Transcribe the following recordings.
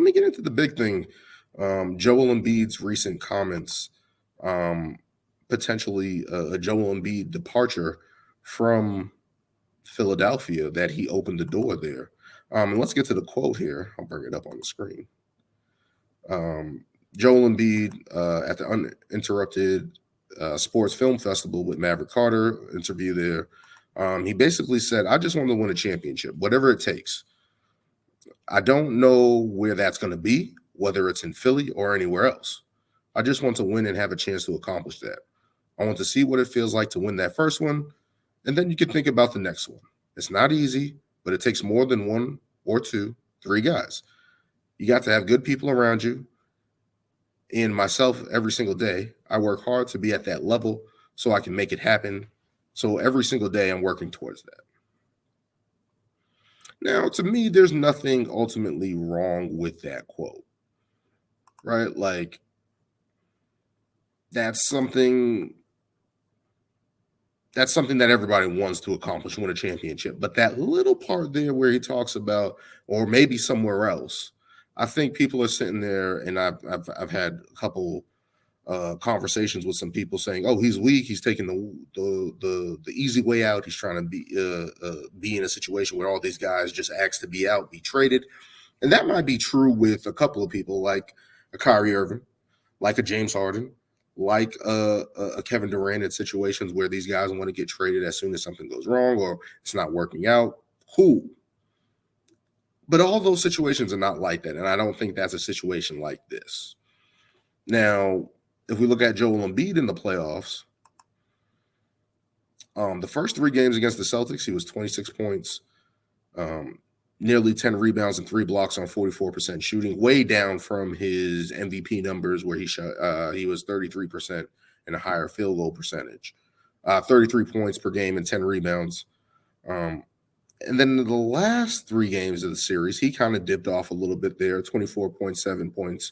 let me get into the big thing. Joel Embiid's recent comments, potentially a Joel Embiid departure from Philadelphia, that he opened the door there. And let's get to the quote here. I'll bring it up on the screen. Joel Embiid at the Uninterrupted Sports Film Festival with Maverick Carter interview there. He basically said, I just want to win a championship, whatever it takes. I don't know where that's going to be, whether it's in Philly or anywhere else. I just want to win and have a chance to accomplish that. I want to see what it feels like to win that first one, and then you can think about the next one. It's not easy, but it takes more than one or two, three guys. You got to have good people around you. And myself, every single day, I work hard to be at that level so I can make it happen. So every single day, I'm working towards that. Now, to me, there's nothing ultimately wrong with that quote, right? Like, that's something that everybody wants to accomplish, win a championship. But that little part there where he talks about, or maybe somewhere else, I think people are sitting there, and I've had a couple conversations with some people saying, "Oh, he's weak. He's taking the easy way out. He's trying to be in a situation where all these guys just ask to be out, be traded." And that might be true with a couple of people, like a Kyrie Irving, like a James Harden, like a Kevin Durant, in situations where these guys want to get traded as soon as something goes wrong or it's not working out. Cool. But all those situations are not like that, and I don't think that's a situation like this. Now, if we look at Joel Embiid in the playoffs, the first three games against the Celtics, he was 26 points, nearly 10 rebounds and 3 blocks on 44% shooting, way down from his MVP numbers where he was 33% and a higher field goal percentage, 33 points per game and 10 rebounds. And then in the last 3 games of the series, he kind of dipped off a little bit there, 24.7 points,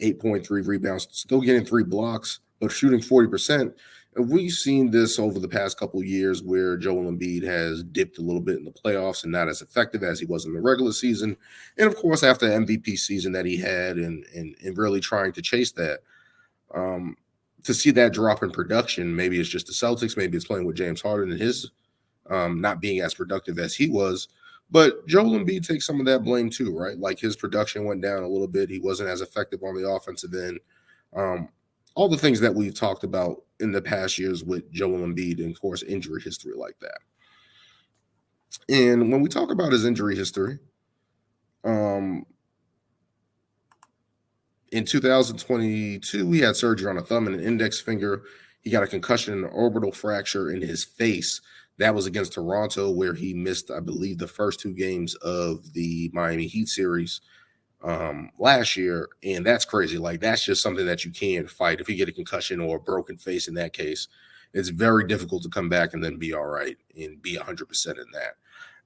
8.3 rebounds, still getting 3 blocks, but shooting 40%. And we've seen this over the past couple of years where Joel Embiid has dipped a little bit in the playoffs and not as effective as he was in the regular season. And, of course, after the MVP season that he had and really trying to chase that, to see that drop in production, maybe it's just the Celtics, maybe it's playing with James Harden and his not being as productive as he was. But Joel Embiid takes some of that blame too, right? Like his production went down a little bit. He wasn't as effective on the offensive end. All the things that we've talked about in the past years with Joel Embiid and, of course, injury history like that. And when we talk about his injury history, in 2022, he had surgery on a thumb and an index finger. He got a concussion and an orbital fracture in his face. That was against Toronto, where he missed, I believe, the first 2 games of the Miami Heat series last year. And that's crazy. Like, that's just something that you can't fight. If you get a concussion or a broken face in that case, it's very difficult to come back and then be all right and be 100% in that.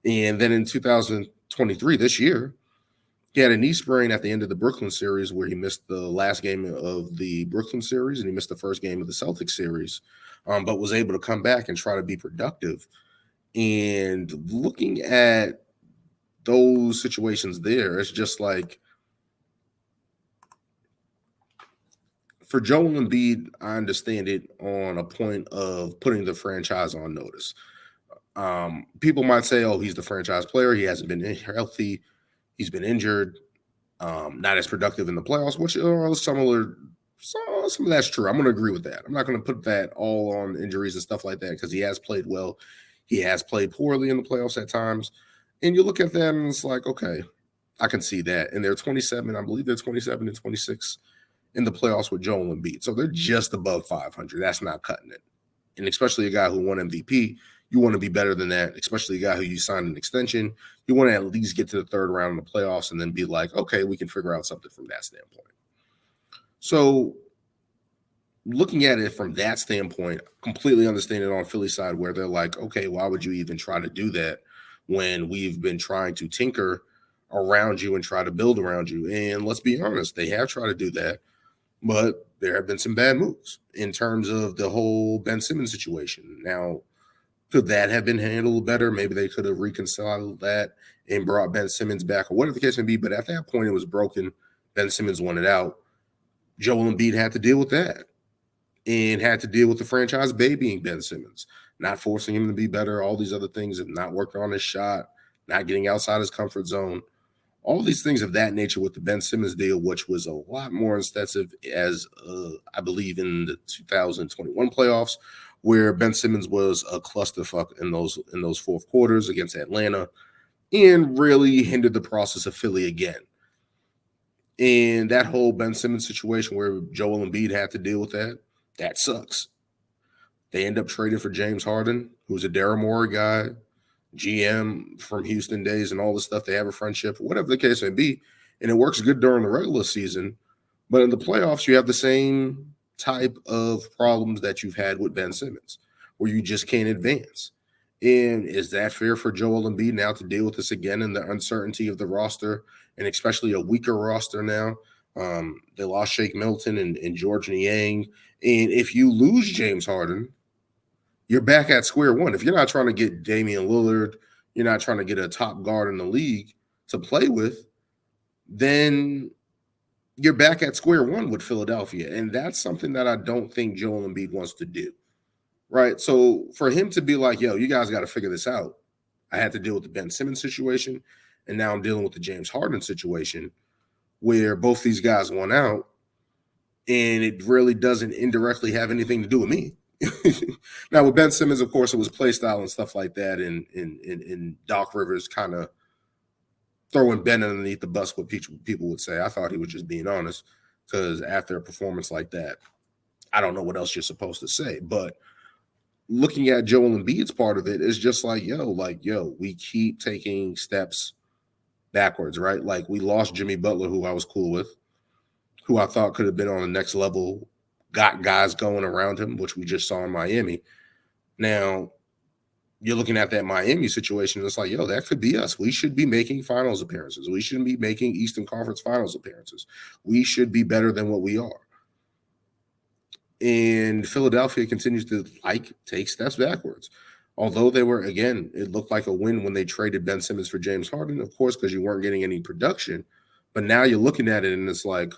And then in 2023, this year, he had a knee sprain at the end of the Brooklyn series where he missed the last game of the Brooklyn series and he missed the first game of the Celtics series, but was able to come back and try to be productive. And looking at those situations there, it's just like, for Joel Embiid, I understand it on a point of putting the franchise on notice. People might say, oh, he's the franchise player. He hasn't been healthy. He's been injured, not as productive in the playoffs, which are similar. Some of that's true. I'm going to agree with that. I'm not going to put that all on injuries and stuff like that because he has played well. He has played poorly in the playoffs at times. And you look at that and it's like, okay, I can see that. And they're 27. I believe they're 27 and 26 in the playoffs with Joel Embiid. So they're just above 500. That's not cutting it. And especially a guy who won MVP, you want to be better than that, especially a guy who you signed an extension. You want to at least get to the third round of the playoffs and then be like, okay, we can figure out something from that standpoint. So looking at it from that standpoint, completely understand it on Philly side where they're like, okay, why would you even try to do that when we've been trying to tinker around you and try to build around you? And let's be honest, they have tried to do that, but there have been some bad moves in terms of the whole Ben Simmons situation. Now, Could that have been handled better? Maybe they could have reconciled that and brought Ben Simmons back, or whatever the case may be. But at that point, it was broken. Ben Simmons wanted out. Joel Embiid had to deal with that and had to deal with the franchise babying Ben Simmons, not forcing him to be better, all these other things, and not working on his shot, not getting outside his comfort zone. All these things of that nature with the Ben Simmons deal, which was a lot more extensive, as I believe in the 2021 playoffs, where Ben Simmons was a clusterfuck in those fourth quarters against Atlanta, and really hindered the process of Philly again. And that whole Ben Simmons situation where Joel Embiid had to deal with that sucks. They end up trading for James Harden, who's a Daryl Morey guy, GM from Houston days, and all the stuff. They have a friendship, whatever the case may be. And it works good during the regular season. But in the playoffs, you have the same type of problems that you've had with Ben Simmons, where you just can't advance. And is that fair for Joel Embiid now to deal with this again in the uncertainty of the roster, and especially a weaker roster now? They lost Shake Milton and George Niang. And if you lose James Harden, you're back at square one. If you're not trying to get Damian Lillard, you're not trying to get a top guard in the league to play with, then you're back at square one with Philadelphia. And that's something that I don't think Joel Embiid wants to do. Right? So for him to be like, yo, you guys got to figure this out. I had to deal with the Ben Simmons situation, and now I'm dealing with the James Harden situation, where both these guys won out, and it really doesn't indirectly have anything to do with me. Now with Ben Simmons, of course, it was play style and stuff like that, and Doc Rivers kind of throwing Ben underneath the bus, what people would say. I thought he was just being honest, because after a performance like that, I don't know what else you're supposed to say. But looking at Joel Embiid's part of it is just like, yo, we keep taking steps backwards, right? Like we lost Jimmy Butler, who I was cool with, who I thought could have been on the next level, got guys going around him, which we just saw in Miami. Now, you're looking at that Miami situation, and it's like, yo, that could be us. We should be making finals appearances. We shouldn't be making Eastern Conference finals appearances. We should be better than what we are. And Philadelphia continues to take steps backwards. Although they were, again, it looked like a win when they traded Ben Simmons for James Harden, of course, because you weren't getting any production. But now you're looking at it and it's like,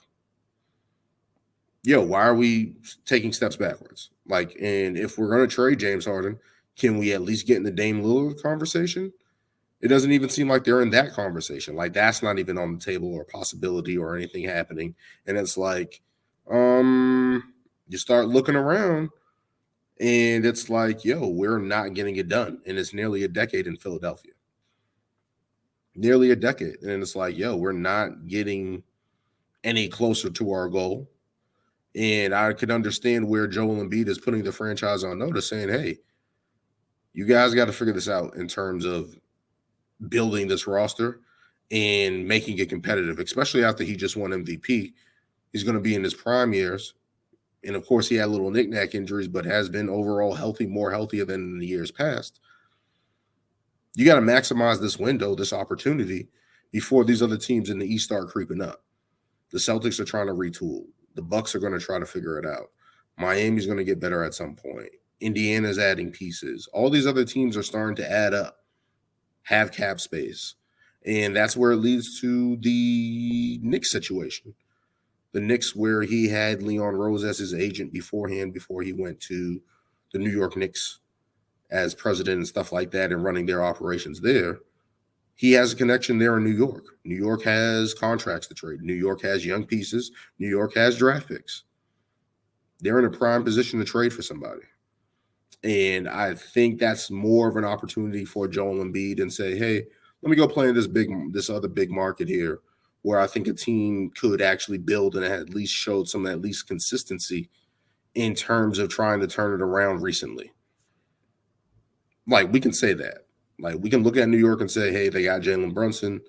yo, why are we taking steps backwards? Like, and if we're going to trade James Harden, can we at least get in the Dame Lillard conversation? It doesn't even seem like they're in that conversation. Like, that's not even on the table or possibility or anything happening. And it's like, you start looking around and it's like, yo, we're not getting it done. And it's nearly a decade in Philadelphia. Nearly a decade. And it's like, yo, we're not getting any closer to our goal. And I could understand where Joel Embiid is putting the franchise on notice, saying, hey, you guys got to figure this out in terms of building this roster and making it competitive, especially after he just won MVP. He's going to be in his prime years. And, of course, he had little knick-knack injuries, but has been overall healthy, more healthier than in the years past. You got to maximize this window, this opportunity, before these other teams in the East start creeping up. The Celtics are trying to retool. The Bucks are going to try to figure it out. Miami's going to get better at some point. Indiana's adding pieces. All these other teams are starting to add up, have cap space. And that's where it leads to the Knicks situation. The Knicks, where he had Leon Rose as his agent beforehand, before he went to the New York Knicks as president and stuff like that and running their operations there. He has a connection there in New York. New York has contracts to trade. New York has young pieces. New York has draft picks. They're in a prime position to trade for somebody. And I think that's more of an opportunity for Joel Embiid and say, hey, let me go play in this other big market here, where I think a team could actually build and at least showed some at least consistency in terms of trying to turn it around recently. Like, we can say that. Like, we can look at New York and say, hey, they got Jalen Brunson,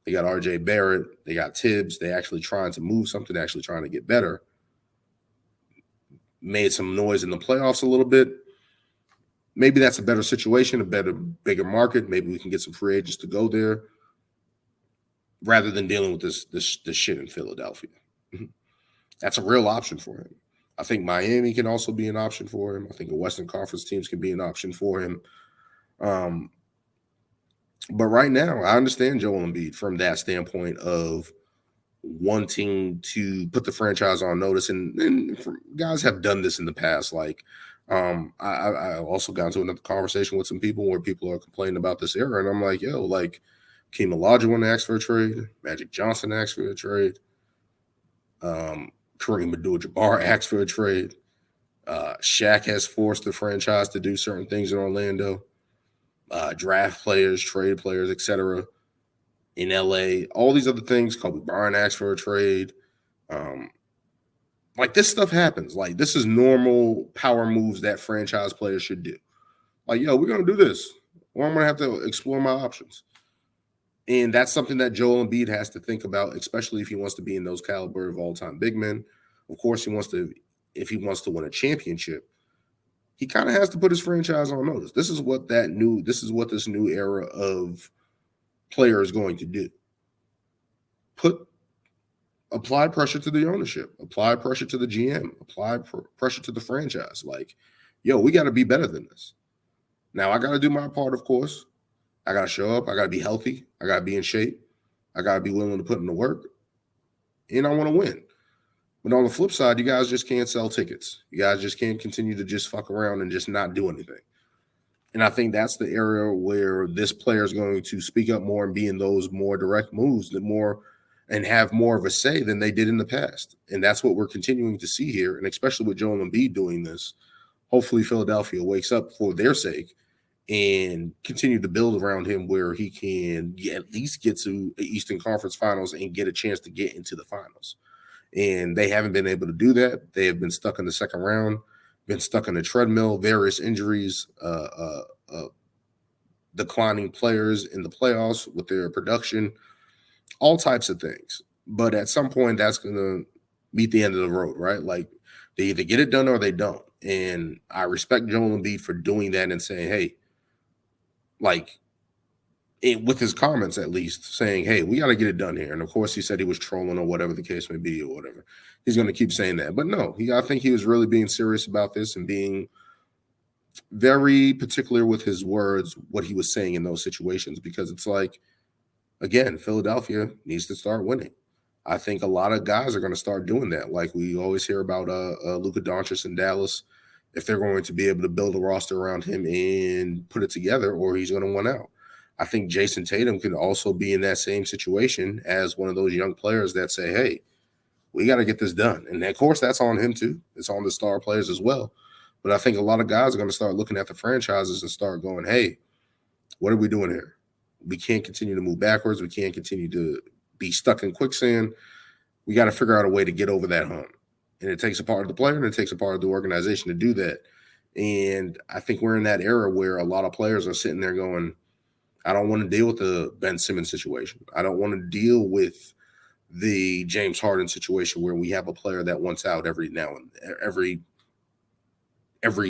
they got RJ Barrett, they got Tibbs, they actually trying to move something, actually trying to get better. Made some noise in the playoffs a little bit. Maybe that's a better situation, bigger market. Maybe we can get some free agents to go there rather than dealing with this shit in Philadelphia. That's a real option for him. I think Miami can also be an option for him. I think the Western Conference teams can be an option for him. Um, but right now, I understand Joel Embiid from that standpoint of wanting to put the franchise on notice, and guys have done this in the past. Like, I also got into another conversation with some people where people are complaining about this era, and I'm like, yo, like, Keem Olajuwon asked for a trade, Magic Johnson asked for a trade, Kareem Abdul-Jabbar asked for a trade. Shaq has forced the franchise to do certain things in Orlando. Draft players, trade players, etc. In LA, all these other things. Kobe Bryant asked for a trade. Um, like, this stuff happens. Like, this is normal power moves that franchise players should do. Like, yo, we're gonna do this, or I'm gonna have to explore my options. And that's something that Joel Embiid has to think about, especially if he wants to be in those caliber of all-time big men. Of course, he wants to, if he wants to win a championship, he kind of has to put his franchise on notice. This is what this new era of player is going to do. Apply pressure to the ownership, apply pressure to the GM, apply pressure to the franchise. Like, yo, we got to be better than this. Now, I got to do my part, of course. I got to show up. I got to be healthy. I got to be in shape. I got to be willing to put in the work. And I want to win. But on the flip side, you guys just can't sell tickets. You guys just can't continue to just fuck around and just not do anything. And I think that's the area where this player is going to speak up more and be in those more direct moves, and have more of a say than they did in the past. And that's what we're continuing to see here. And especially with Joel Embiid doing this, hopefully Philadelphia wakes up for their sake and continue to build around him where he can at least get to the Eastern Conference Finals and get a chance to get into the finals. And they haven't been able to do that. They have been stuck in the second round, been stuck in the treadmill, various injuries, declining players in the playoffs with their production, all types of things. But at some point, that's going to meet the end of the road, right? Like, they either get it done or they don't. And I respect Joel Embiid for doing that and saying, hey, like, with his comments at least, saying, hey, we got to get it done here. And of course, he said he was trolling or whatever the case may be or whatever. He's going to keep saying that. But no, I think he was really being serious about this and being very particular with his words, what he was saying in those situations, because it's like, again, Philadelphia needs to start winning. I think a lot of guys are going to start doing that. Like we always hear about Luka Doncic in Dallas. If they're going to be able to build a roster around him and put it together, or he's going to win out. I think Jason Tatum can also be in that same situation as one of those young players that say, hey, we got to get this done. And of course, that's on him too. It's on the star players as well. But I think a lot of guys are going to start looking at the franchises and start going, hey, what are we doing here? We can't continue to move backwards. We can't continue to be stuck in quicksand. We got to figure out a way to get over that hump. And it takes a part of the player and it takes a part of the organization to do that. And I think we're in that era where a lot of players are sitting there going, I don't want to deal with the Ben Simmons situation. I don't want to deal with the James Harden situation where we have a player that wants out every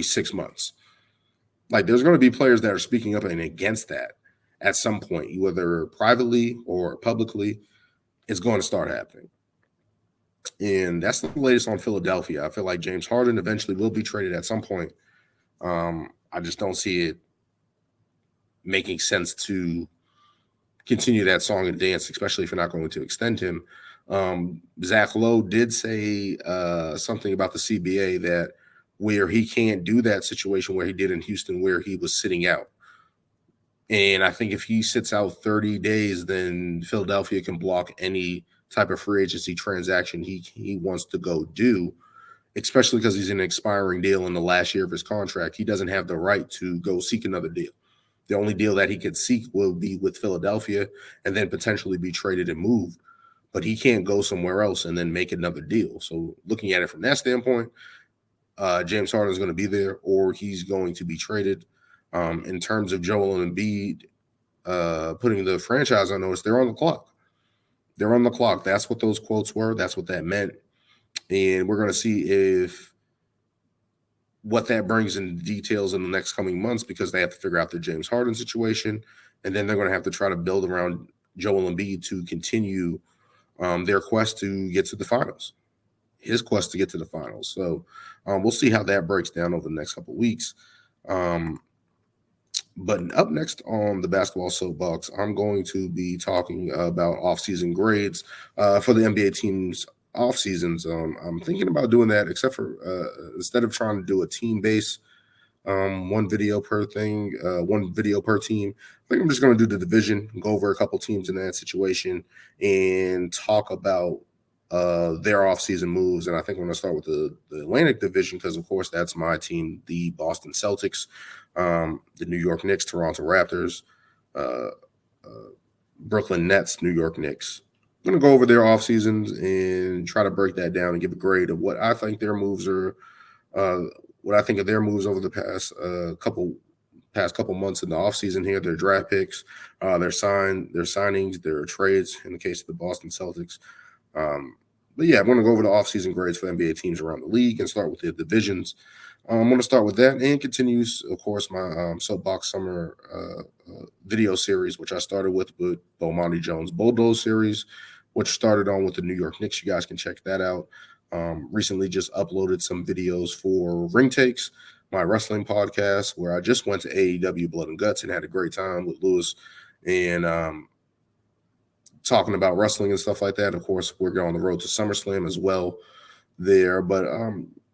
6 months. Like, there's going to be players that are speaking up and against that at some point, whether privately or publicly. It's going to start happening. And that's the latest on Philadelphia. I feel like James Harden eventually will be traded at some point. I just don't see it making sense to continue that song and dance, especially if you're not going to extend him. Zach Lowe did say something about the CBA that where he can't do that situation where he did in Houston, where he was sitting out. And I think if he sits out 30 days, then Philadelphia can block any type of free agency transaction he wants to go do, especially because he's in an expiring deal in the last year of his contract. He doesn't have the right to go seek another deal. The only deal that he could seek will be with Philadelphia and then potentially be traded and moved. But he can't go somewhere else and then make another deal. So looking at it from that standpoint, James Harden is going to be there or he's going to be traded. In terms of Joel Embiid putting the franchise on notice, they're on the clock. They're on the clock. That's what those quotes were. That's what that meant. And we're going to see if what that brings in details in the next coming months, because they have to figure out the James Harden situation. And then they're going to have to try to build around Joel Embiid to continue their quest to get to the finals, his quest to get to the finals. So we'll see how that breaks down over the next couple of weeks. But up next on the basketball soapbox, I'm going to be talking about off-season grades for the NBA teams off seasons. I'm thinking about doing that, except for instead of trying to do a team base, one video per thing, one video per team. I think I'm just going to do the division, go over a couple teams in that situation, and talk about their offseason moves. And I think I'm going to start with the Atlantic Division because, of course, that's my team, the Boston Celtics, the New York Knicks, Toronto Raptors, uh, Brooklyn Nets, New York Knicks. I'm going to go over their off seasons and try to break that down and give a grade of what I think their moves are, what I think of their moves over the past couple months in the offseason here, their draft picks, their signings, their trades in the case of the Boston Celtics. But yeah, I'm going to go over the offseason grades for NBA teams around the league and start with the divisions. I'm going to start with that and continues, of course, my Soapbox Summer video series, which I started with Bomani Jones Bulldoze series, which started on with the New York Knicks. You guys can check that out. Recently just uploaded some videos for Ring Takes, my wrestling podcast, where I just went to AEW Blood and Guts and had a great time with Lewis and talking about wrestling and stuff like that. Of course, we're going on the road to SummerSlam as well there. But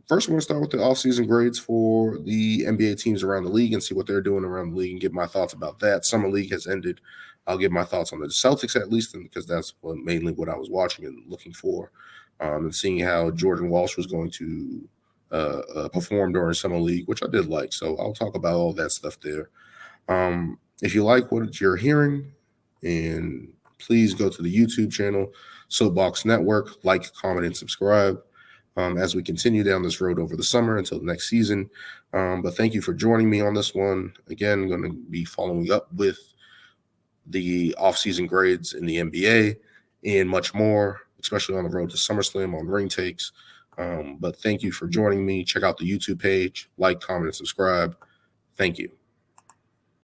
first, I'm going to start with the offseason grades for the NBA teams around the league and see what they're doing around the league and get my thoughts about that. Summer League has ended. I'll give my thoughts on the Celtics at least, because that's mainly what I was watching and looking for, and seeing how Jordan Walsh was going to perform during Summer League, which I did like. So I'll talk about all that stuff there. If you like what you're hearing, and please go to the YouTube channel, Soapbox Network, like, comment, and subscribe as we continue down this road over the summer until the next season. But thank you for joining me on this one. Again, I'm going to be following up with the offseason grades in the NBA and much more, especially on the road to SummerSlam on Ring Takes. But thank you for joining me. Check out the YouTube page, like, comment, and subscribe. Thank you.